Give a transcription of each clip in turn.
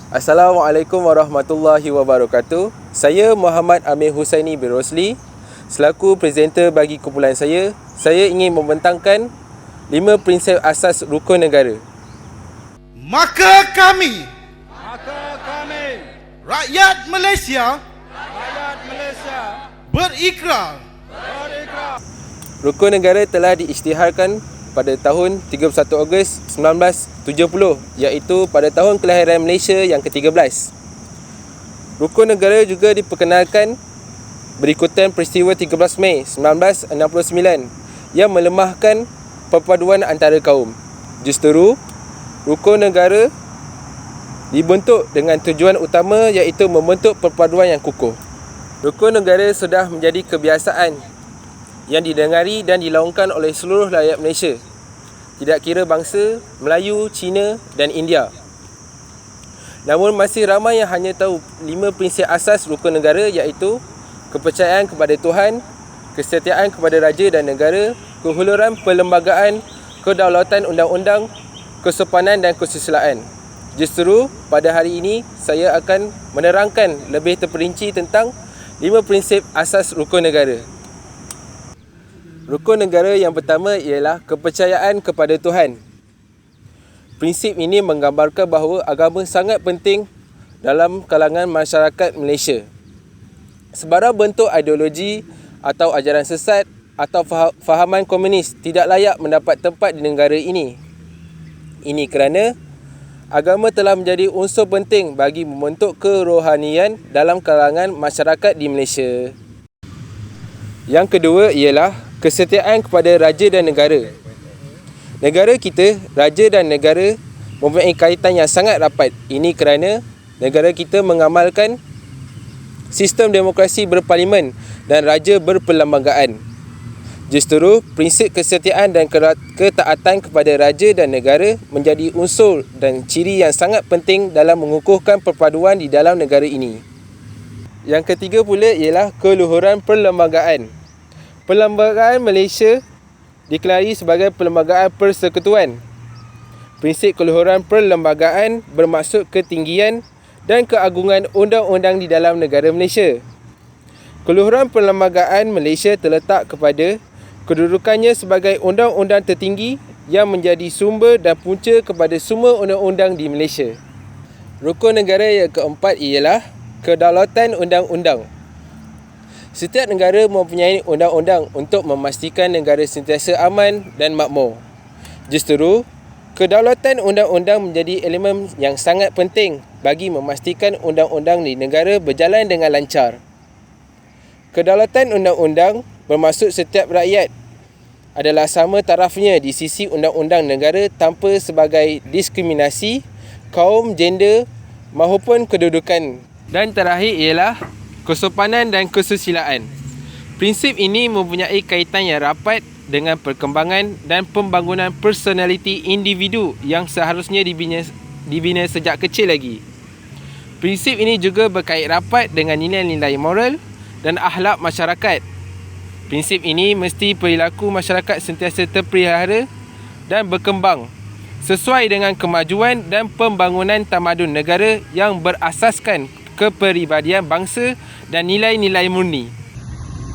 Assalamualaikum warahmatullahi wabarakatuh. Saya Muhammad Amir Husaini bin Rosli. Selaku presenter bagi kumpulan saya ingin membentangkan 5 prinsip asas rukun negara. Maka kami rakyat Malaysia berikrar Rukun negara telah diisytiharkan pada tahun 31 Ogos 1970, iaitu pada tahun kelahiran Malaysia yang ke-13. Rukun negara juga diperkenalkan berikutan peristiwa 13 Mei 1969 yang melemahkan perpaduan antara kaum. Justeru, rukun negara dibentuk dengan tujuan utama iaitu membentuk perpaduan yang kukuh. Rukun negara sudah menjadi kebiasaan yang didengari dan dilaungkan oleh seluruh rakyat Malaysia, tidak kira bangsa, Melayu, Cina dan India. Namun masih ramai yang hanya tahu 5 prinsip asas rukun negara, iaitu kepercayaan kepada Tuhan, kesetiaan kepada raja dan negara, kehuluran perlembagaan, kedaulatan undang-undang, kesopanan dan kesusilaan. Justeru, pada hari ini saya akan menerangkan lebih terperinci tentang 5 prinsip asas rukun negara. Rukun negara yang pertama ialah kepercayaan kepada Tuhan. Prinsip ini menggambarkan bahawa agama sangat penting dalam kalangan masyarakat Malaysia. Sebarang bentuk ideologi atau ajaran sesat atau fahaman komunis tidak layak mendapat tempat di negara ini. Ini kerana agama telah menjadi unsur penting bagi membentuk kerohanian dalam kalangan masyarakat di Malaysia. Yang kedua ialah kesetiaan kepada raja dan negara. Negara kita, raja dan negara mempunyai kaitan yang sangat rapat. Ini kerana negara kita mengamalkan sistem demokrasi berparlimen dan raja berperlembagaan. Justeru, prinsip kesetiaan dan ketaatan kepada raja dan negara menjadi unsur dan ciri yang sangat penting dalam mengukuhkan perpaduan di dalam negara ini. Yang ketiga pula ialah keluhuran perlembagaan. Perlembagaan Malaysia dikelari sebagai perlembagaan persekutuan. Prinsip keluhuran perlembagaan bermaksud ketinggian dan keagungan undang-undang di dalam negara Malaysia. Keluhuran perlembagaan Malaysia terletak kepada kedudukannya sebagai undang-undang tertinggi yang menjadi sumber dan punca kepada semua undang-undang di Malaysia. Rukun negara yang keempat ialah kedaulatan undang-undang. Setiap negara mempunyai undang-undang untuk memastikan negara sentiasa aman dan makmur. Justeru, kedaulatan undang-undang menjadi elemen yang sangat penting bagi memastikan undang-undang di negara berjalan dengan lancar. Kedaulatan undang-undang bermaksud setiap rakyat adalah sama tarafnya di sisi undang-undang negara tanpa sebagai diskriminasi, kaum, gender maupun kedudukan. Dan terakhir ialah kesopanan dan kesusilaan. Prinsip ini mempunyai kaitan yang rapat dengan perkembangan dan pembangunan personaliti individu yang seharusnya dibina sejak kecil lagi. Prinsip ini juga berkait rapat dengan nilai-nilai moral dan akhlak masyarakat. Prinsip ini mesti perilaku masyarakat sentiasa terpelihara dan berkembang sesuai dengan kemajuan dan pembangunan tamadun negara yang berasaskan kepribadian bangsa dan nilai-nilai murni.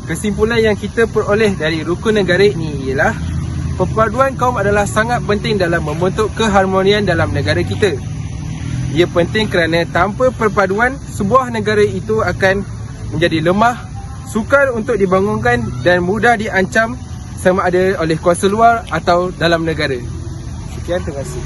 Kesimpulan yang kita peroleh dari rukun negara ini ialah perpaduan kaum adalah sangat penting dalam membentuk keharmonian dalam negara kita. Ia penting kerana tanpa perpaduan, sebuah negara itu akan menjadi lemah, sukar untuk dibangunkan dan mudah diancam sama ada oleh kuasa luar atau dalam negara. Sekian, terima kasih.